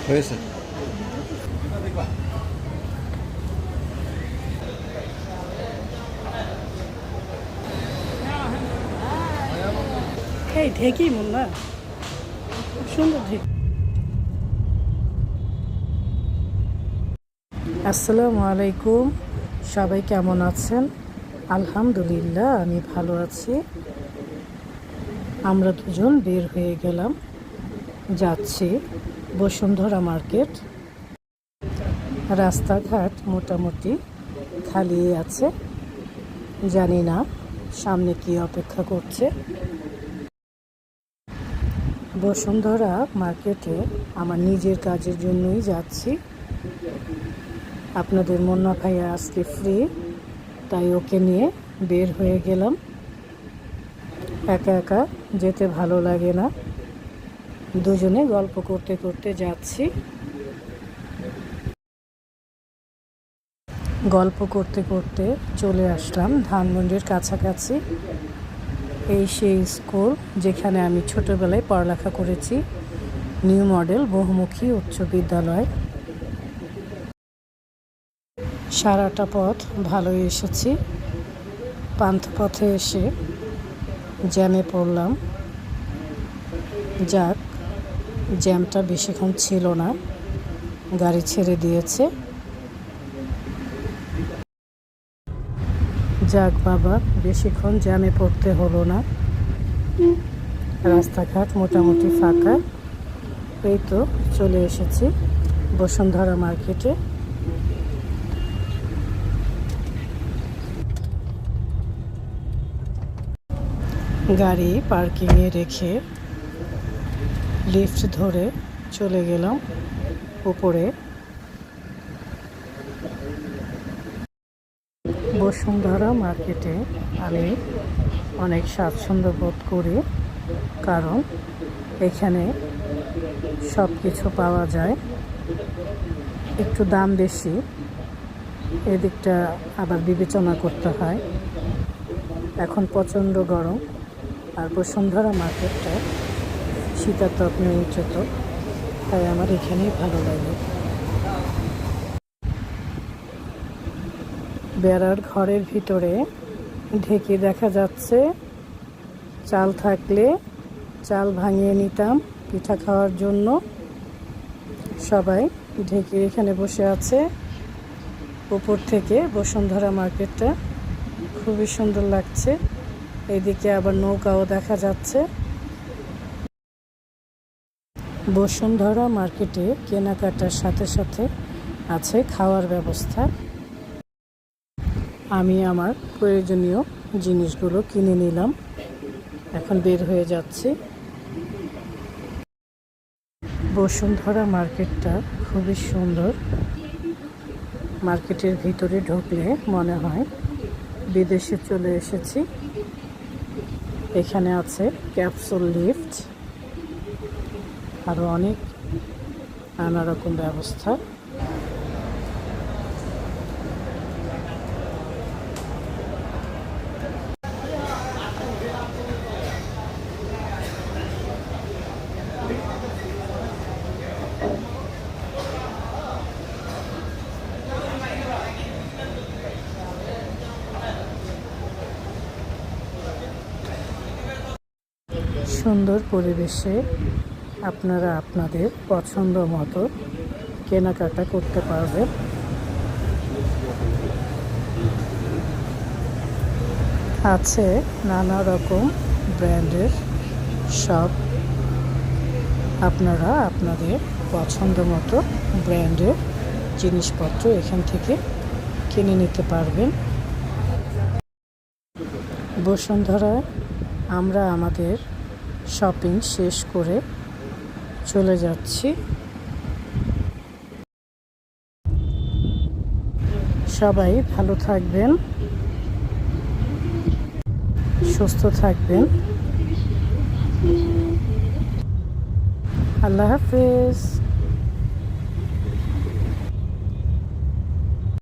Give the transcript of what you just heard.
হয়েছে। এই ঢেকি মুন্না, খুব সুন্দর ঢেকি। আসসালামু আলাইকুম, সবাই কেমন আছেন? আলহামদুলিল্লাহ আমি ভালো আছি। আমরা দুজন বের হয়ে গেলাম, যাচ্ছি বসুন্ধরা মার্কেট। রাস্তাঘাট মোটামুটি খালি আছে, জানি না সামনে কি অপেক্ষা করছে। বসুন্ধরা মার্কেটে আমার নিজের কাজের জন্যই যাচ্ছি। আপনাদের মুন্না ভাইয়া আজকে ফ্রি, তাই ওকে নিয়ে বের হয়ে গেলাম। একা একা যেতে ভালো লাগে না, দুজনে গল্প করতে করতে যাচ্ছি। গল্প করতে করতে চলে আসলাম ধানমন্ডির কাছাকাছি। এই সেই স্কুল যেখানে আমি ছোটবেলায় পড়ালেখা করেছি, নিউ মডেল বহুমুখী উচ্চ বিদ্যালয়। সারাটা পথ ভালোই এসেছি, পান্থপথে এসে জ্যামে পড়লাম। যাক, জ্যামটা বেশিক্ষণ ছিল না, গাড়ি ছেড়ে দিয়েছে। যাক বাবা, বেশিক্ষণ জ্যামে পড়তে হলো না, রাস্তাঘাট মোটামুটি ফাঁকা। এই তো চলে এসেছি বসুন্ধরা মার্কেটে। গাড়ি পার্কিংয়ে রেখে লিফট ধরে চলে গেলাম উপরে। বসুন্ধরা মার্কেটে আমি অনেক স্বাচ্ছন্দ্য বোধ করি, কারণ এখানে সব কিছু পাওয়া যায়। একটু দাম বেশি, এদিকটা আবার বিবেচনা করতে হয়। এখন প্রচণ্ড গরম, আর বসুন্ধরা মার্কেটটা শীতাতপ নিয়ন্ত্রিত, তাই আমার এখানেই ভালো লাগে। বেড়ার ঘরের ভিতরে ঢেকে দেখা যাচ্ছে। চাল থাকলে চাল ভাঙিয়ে নিতাম পিঠা খাওয়ার জন্য। সবাই ঢেকে এখানে বসে আছে। উপর থেকে বসুন্ধরা মার্কেটটা খুবই সুন্দর লাগছে। এদিকে আবার নৌকাও দেখা যাচ্ছে। বসুন্ধরা মার্কেটে কেনাকাটার সাথে সাথে আছে খাওয়ার ব্যবস্থা। আমি আমার প্রয়োজনীয় জিনিসগুলো কিনে নিলাম, এখন বের হয়ে যাচ্ছি। বসুন্ধরা মার্কেটটা খুবই সুন্দর। মার্কেটের ভিতরে ঢুকলে মনে হয় বিদেশে চলে এসেছি। এখানে আছে ক্যাপসুল লিফট, আরও অনেক নানা রকম ব্যবস্থা। সুন্দর পরিবেশে আপনারা আপনাদের পছন্দ মতো কেনাকাটা করতে পারবেন। আছে নানা রকম ব্র্যান্ডের শপ, আপনারা আপনাদের পছন্দ মতো ব্র্যান্ডের জিনিসপত্র এখান থেকে কিনে নিতে পারবেন। বসুন্ধরায় আমরা আমাদের শপিং শেষ করে চলে যাচ্ছি। সবাই ভালো থাকবেন, সুস্থ থাকবেন। আল্লাহ হাফেজ।